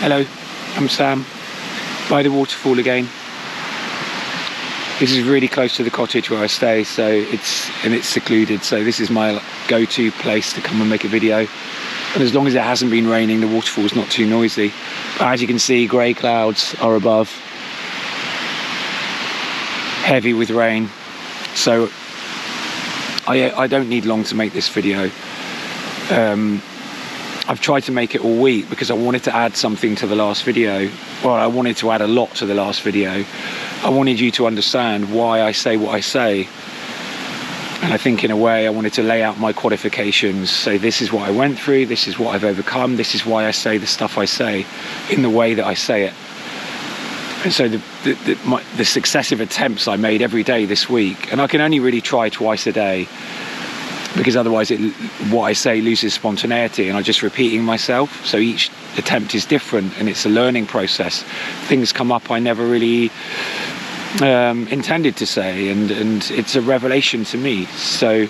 Hello, I'm Sam, by the waterfall again. This is really close to the cottage where I stay, so it's secluded, so this is my go-to place to come and make a video. And as long as it hasn't been raining, the waterfall's not too noisy. But as you can see, grey clouds are above, heavy with rain. So I don't need long to make this video. I've tried to make it all week because I wanted to add something to the last video. Well, I wanted to add a lot to the last video. I wanted you to understand why I say what I say. And I think in a way I wanted to lay out my qualifications, say this is what I went through, this is what I've overcome, this is why I say the stuff I say in the way that I say it. And so the successive attempts I made every day this week, and I can only really try twice a day, because otherwise what I say loses spontaneity and I'm just repeating myself. So each attempt is different and it's a learning process. Things come up I never really intended to say, and it's a revelation to me. So,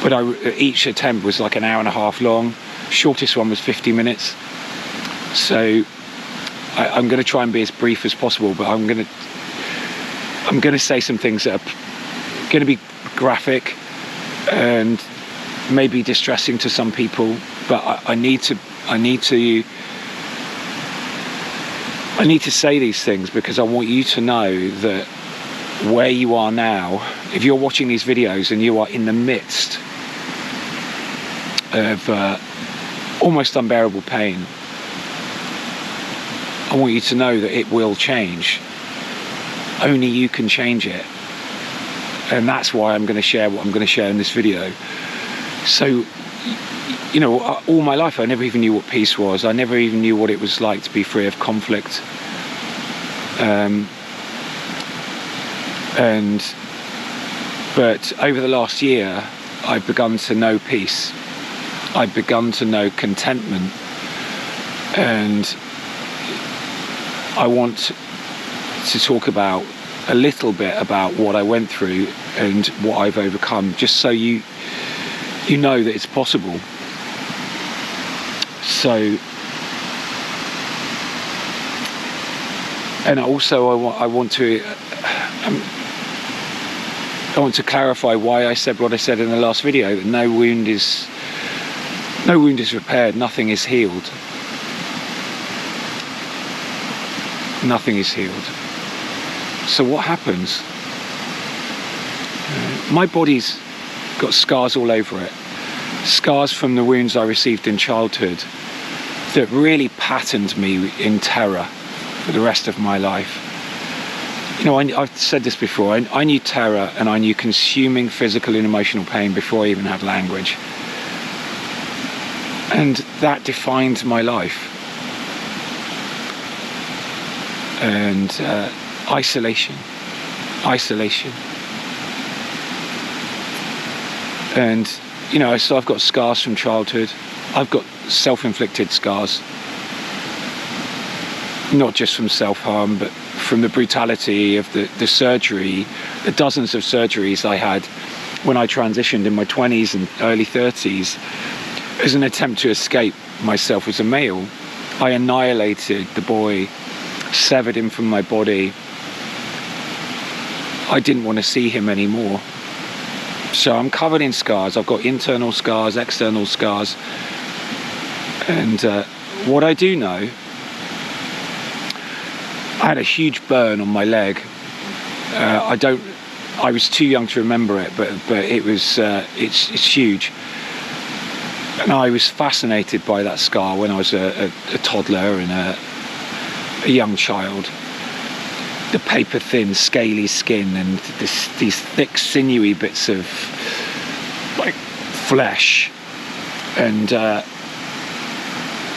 but each attempt was like an hour and a half long. Shortest one was 50 minutes. So I'm going to try and be as brief as possible, but I'm going to say some things that are going to be graphic and maybe distressing to some people, but I need to say these things because I want you to know that where you are now, if you're watching these videos and you are in the midst of almost unbearable pain, I want you to know that it will change. Only you can change it. And that's why I'm going to share what I'm going to share in this video. So, you know, all my life I never even knew what peace was. I never even knew what it was like to be free of conflict. But over the last year, I've begun to know peace. I've begun to know contentment. And I want to talk about a little bit about what I went through and what I've overcome, just so you know that it's possible. So, and also I want to clarify why I said what I said in the last video, that no wound is repaired, nothing is healed. Nothing is healed. So what happens? My body's got scars all over it. Scars from the wounds I received in childhood that really patterned me in terror for the rest of my life. You know, I've said this before, I knew terror and I knew consuming physical and emotional pain before I even had language. And that defined my life. And isolation. And, you know, so I've got scars from childhood. I've got self-inflicted scars. Not just from self-harm, but from the brutality of the surgery, the dozens of surgeries I had when I transitioned in my 20s and early 30s as an attempt to escape myself as a male. I annihilated the boy, severed him from my body. I didn't want to see him anymore. So I'm covered in scars. I've got internal scars, external scars. And what I do know, I had a huge burn on my leg. I was too young to remember it, but it was, it's huge. And I was fascinated by that scar when I was a toddler and a young child. The paper-thin, scaly skin and these thick, sinewy bits of like flesh. And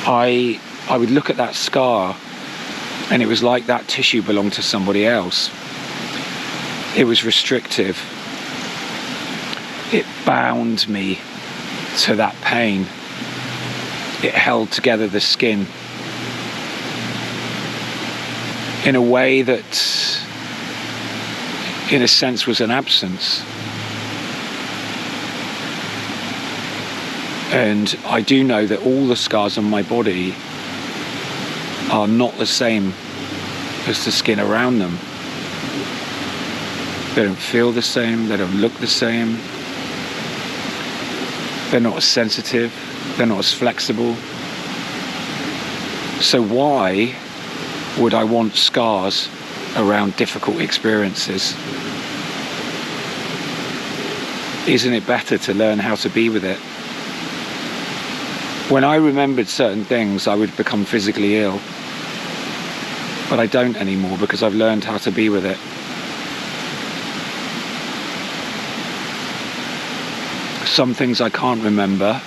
I would look at that scar, and it was like that tissue belonged to somebody else. It was restrictive. It bound me to that pain. It held together the skin in a way that, in a sense, was an absence. And I do know that all the scars on my body are not the same as the skin around them. They don't feel the same, they don't look the same, they're not as sensitive, they're not as flexible. So why would I want scars around difficult experiences? Isn't it better to learn how to be with it? When I remembered certain things, I would become physically ill. But I don't anymore because I've learned how to be with it. Some things I can't remember.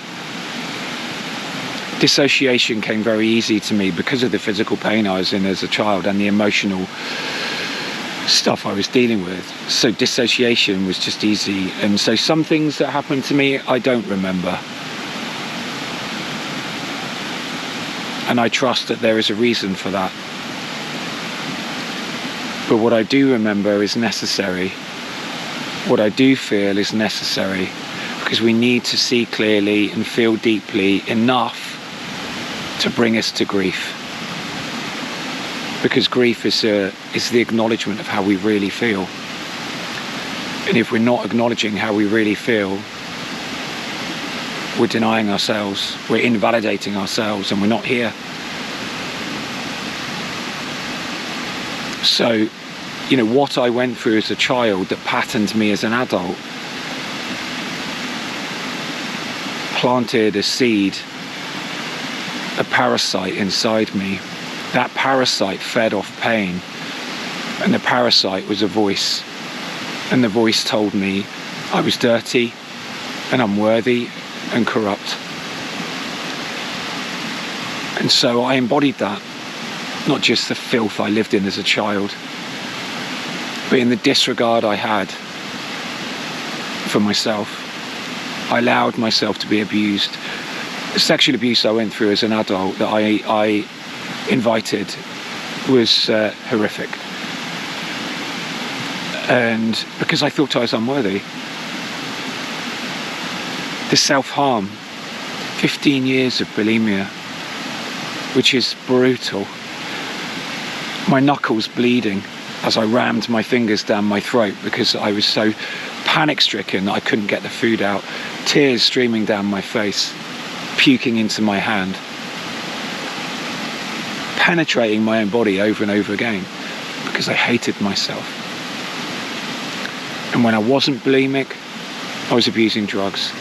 Dissociation came very easy to me because of the physical pain I was in as a child and the emotional stuff I was dealing with. So dissociation was just easy. And so some things that happened to me, I don't remember. And I trust that there is a reason for that. But what I do remember is necessary. What I do feel is necessary, because we need to see clearly and feel deeply enough to bring us to grief. Because grief is the acknowledgement of how we really feel. And if we're not acknowledging how we really feel, we're denying ourselves, we're invalidating ourselves, and we're not here. So, what I went through as a child that patterned me as an adult planted a seed, a parasite inside me. That parasite fed off pain, and the parasite was a voice, and the voice told me I was dirty and unworthy and corrupt. And so I embodied that, not just the filth I lived in as a child, but in the disregard I had for myself. I allowed myself to be abused. The sexual abuse I went through as an adult that I invited was horrific. And because I thought I was unworthy. The self-harm, 15 years of bulimia, which is brutal. My knuckles bleeding as I rammed my fingers down my throat because I was so panic-stricken that I couldn't get the food out. Tears streaming down my face, puking into my hand. Penetrating my own body over and over again because I hated myself. And when I wasn't bulimic, I was abusing drugs.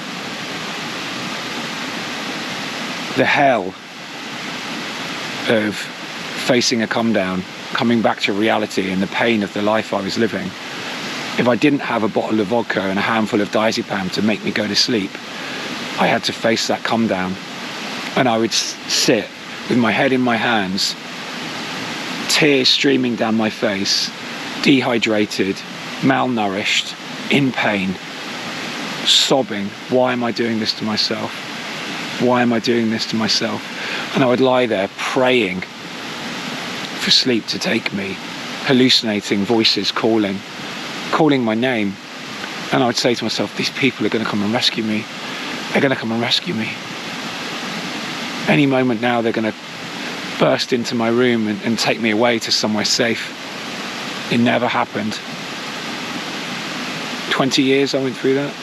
The hell of facing a come down, coming back to reality and the pain of the life I was living. If I didn't have a bottle of vodka and a handful of diazepam to make me go to sleep, I had to face that come down. And I would sit with my head in my hands, tears streaming down my face, dehydrated, malnourished, in pain, sobbing, why am I doing this to myself? Why am I doing this to myself? And I would lie there praying for sleep to take me, hallucinating voices calling my name. And I would say to myself, these people are going to come and rescue me. They're going to come and rescue me. Any moment now, they're going to burst into my room and take me away to somewhere safe. It never happened. 20 years I went through that.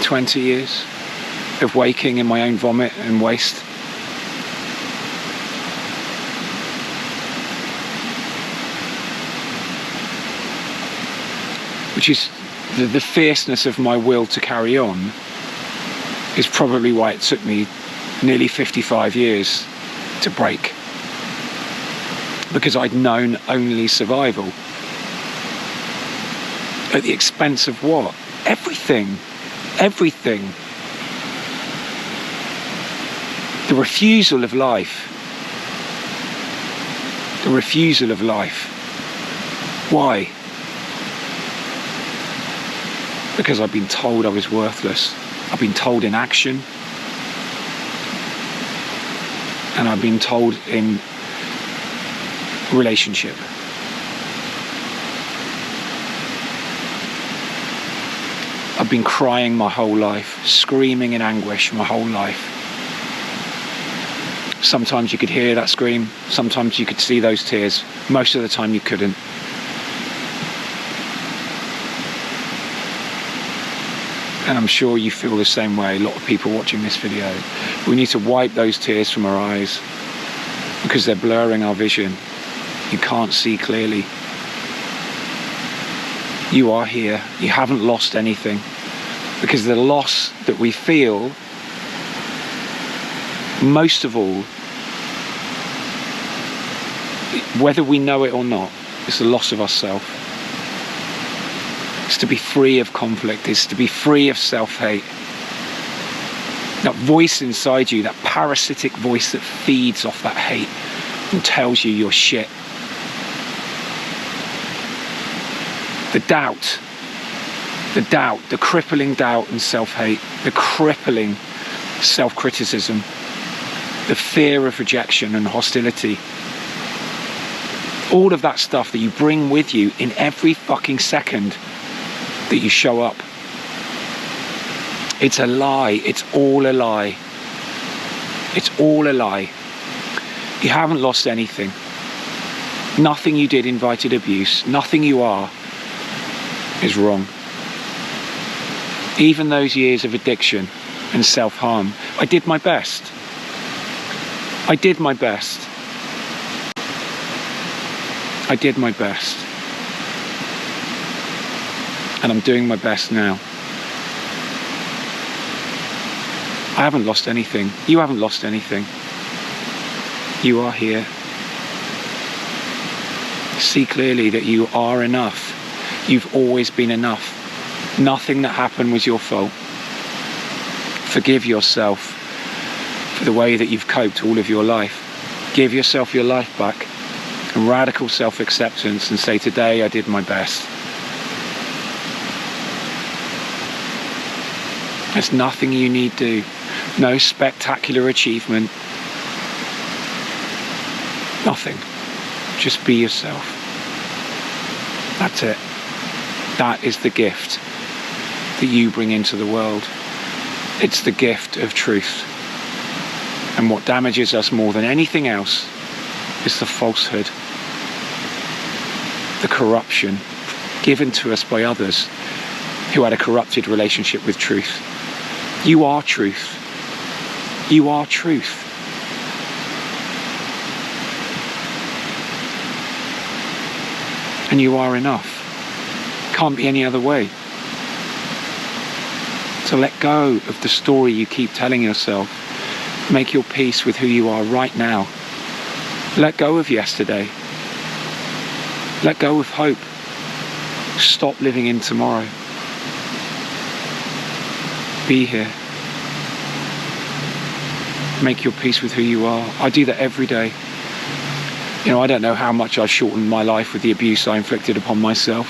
20 years of waking in my own vomit and waste. Which is the fierceness of my will to carry on is probably why it took me nearly 55 years to break. Because I'd known only survival. At the expense of what? Everything. Everything. The refusal of life. The refusal of life. Why? Because I've been told I was worthless. I've been told in action. And I've been told in relationship. I've been crying my whole life, screaming in anguish my whole life. Sometimes you could hear that scream, sometimes you could see those tears, most of the time you couldn't. And I'm sure you feel the same way, a lot of people watching this video. We need to wipe those tears from our eyes because they're blurring our vision. You can't see clearly. You are here, you haven't lost anything, because the loss that we feel, most of all, whether we know it or not, is the loss of ourselves. It's to be free of conflict, it's to be free of self-hate. That voice inside you, that parasitic voice that feeds off that hate and tells you you're shit. The doubt, the crippling doubt and self-hate, the crippling self-criticism, the fear of rejection and hostility. All of that stuff that you bring with you in every fucking second that you show up. It's a lie. It's all a lie. It's all a lie. You haven't lost anything. Nothing you did invited abuse. Nothing you are is wrong. Even those years of addiction and self-harm, I did my best. I did my best. I did my best. And I'm doing my best now. I haven't lost anything. You haven't lost anything. You are here. See clearly that you are enough. You've always been enough. Nothing that happened was your fault. Forgive yourself for the way that you've coped all of your life. Give yourself your life back and radical self-acceptance and say, today I did my best. There's nothing you need to do. No spectacular achievement. Nothing. Just be yourself. That's it. That is the gift that you bring into the world. It's the gift of truth. And what damages us more than anything else is the falsehood, the corruption given to us by others who had a corrupted relationship with truth. You are truth. You are truth. And you are enough. Can't be any other way. So let go of the story you keep telling yourself. Make your peace with who you are right now. Let go of yesterday. Let go of hope. Stop living in tomorrow. Be here. Make your peace with who you are. I do that every day. You know, I don't know how much I shortened my life with the abuse I inflicted upon myself.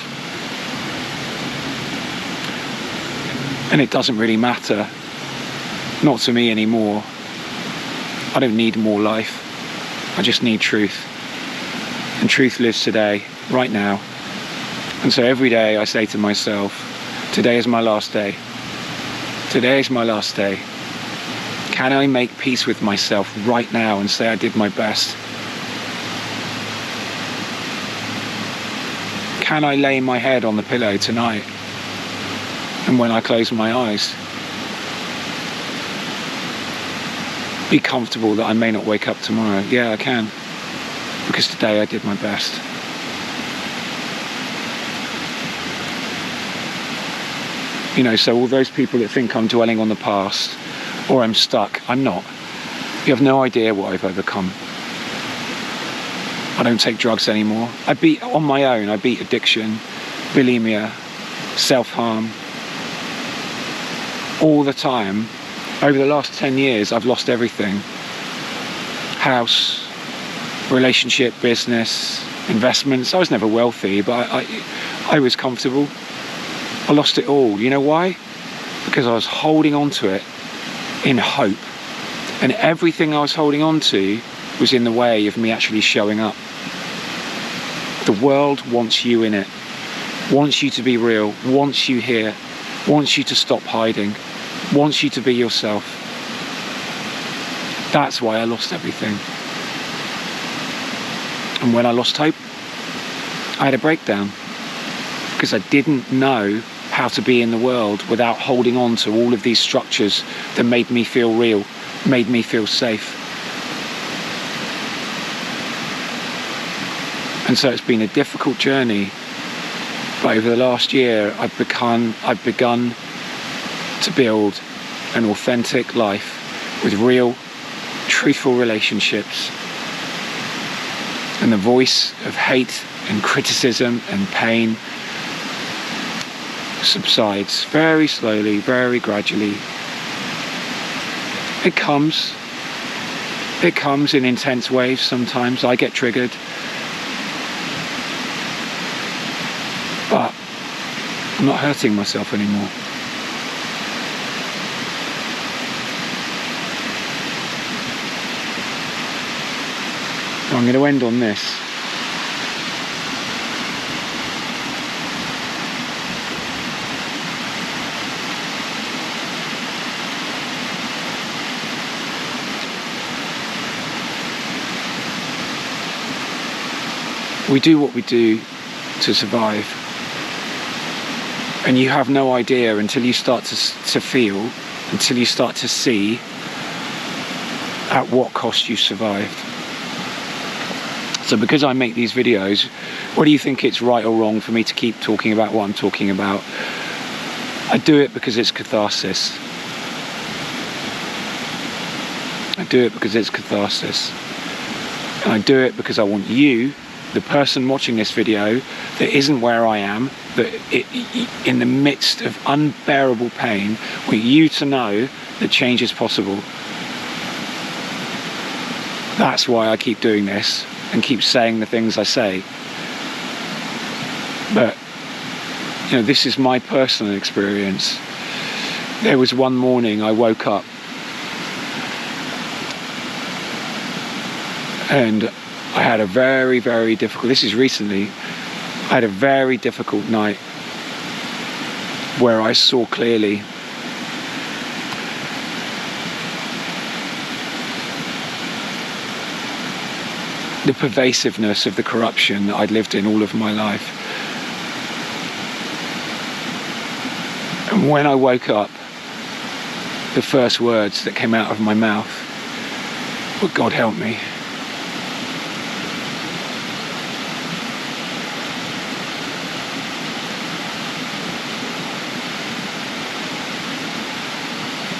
And it doesn't really matter. Not to me anymore. I don't need more life. I just need truth. And truth lives today, right now. And so every day I say to myself, today is my last day. Today is my last day. Can I make peace with myself right now and say I did my best? Can I lay my head on the pillow tonight? And when I close my eyes, be comfortable that I may not wake up tomorrow? Yeah, I can. Because today I did my best. You know, so all those people that think I'm dwelling on the past or I'm stuck, I'm not. You have no idea what I've overcome. I don't take drugs anymore. I beat addiction, bulimia, self-harm. All the time. Over the last 10 years, I've lost everything. House, relationship, business, investments. I was never wealthy, but I was comfortable. I lost it all. You know why? Because I was holding on to it in hope. And everything I was holding on to was in the way of me actually showing up. The world wants you in it. Wants you to be real. Wants you here. Wants you to stop hiding. Wants you to be yourself. That's why I lost everything. And when I lost hope, I had a breakdown, because I didn't know how to be in the world without holding on to all of these structures that made me feel real, made me feel safe. And so it's been a difficult journey, but over the last year I've begun to build an authentic life with real, truthful relationships, and the voice of hate and criticism and pain subsides very slowly, very gradually. It comes in intense waves sometimes. I get triggered, but I'm not hurting myself anymore. I'm going to end on this. We do what we do to survive, and you have no idea until you start to feel, until you start to see at what cost you survived. So because I make these videos, what do you think it's right or wrong for me to keep talking about what I'm talking about? I do it because it's catharsis. I do it because it's catharsis. And I do it because I want you, the person watching this video that isn't where I am, that in the midst of unbearable pain, want you to know that change is possible. That's why I keep doing this and keep saying the things I say. But, you know, this is my personal experience. There was one morning I woke up and I had a very, very difficult, this is recently, I had a very difficult night where I saw clearly the pervasiveness of the corruption that I'd lived in all of my life. And when I woke up, the first words that came out of my mouth were, "God help me."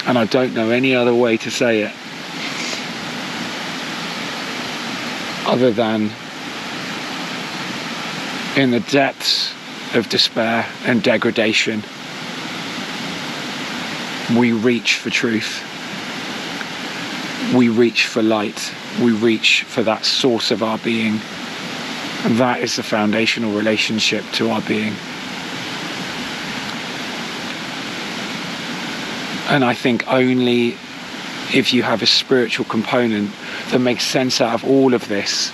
And I don't know any other way to say it other than in the depths of despair and degradation, we reach for truth. We reach for light. We reach for that source of our being. And that is the foundational relationship to our being. And I think only if you have a spiritual component that makes sense out of all of this,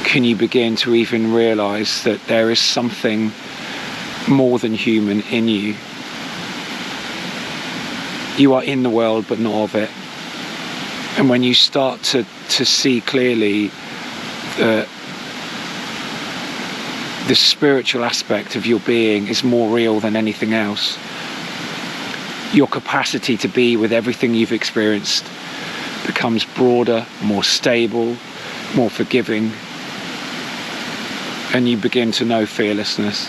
can you begin to even realize that there is something more than human in you. You are in the world, but not of it. And when you start to see clearly that the spiritual aspect of your being is more real than anything else, your capacity to be with everything you've experienced becomes broader, more stable, more forgiving, and you begin to know fearlessness.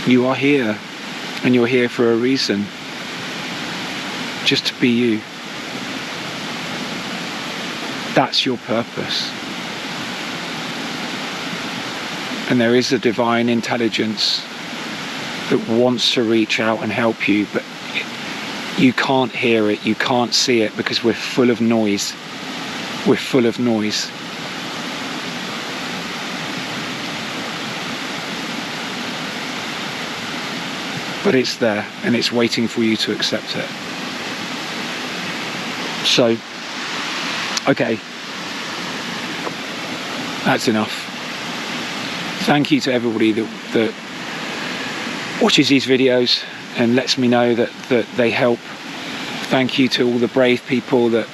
You are here, and you're here for a reason, just to be you. That's your purpose. And there is a divine intelligence that wants to reach out and help you, but you can't hear it, you can't see it, because we're full of noise. We're full of noise. But it's there, and it's waiting for you to accept it. So, okay, that's enough. Thank you to everybody that watches these videos. and lets me know that they help. Thank you to all the brave people that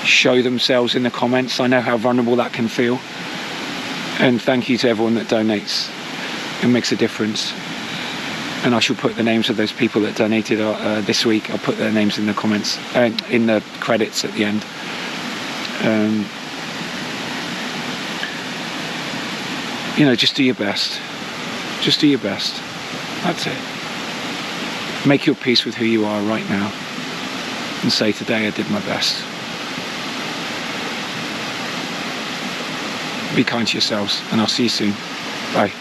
show themselves in the comments. I know how vulnerable that can feel. And thank you to everyone that donates. It makes a difference. And I shall put the names of those people that donated this week. I'll put their names in the comments, in the credits at the end. You know, just do your best. Just do your best. That's it. Make your peace with who you are right now. And say, today I did my best. Be kind to yourselves, and I'll see you soon. Bye.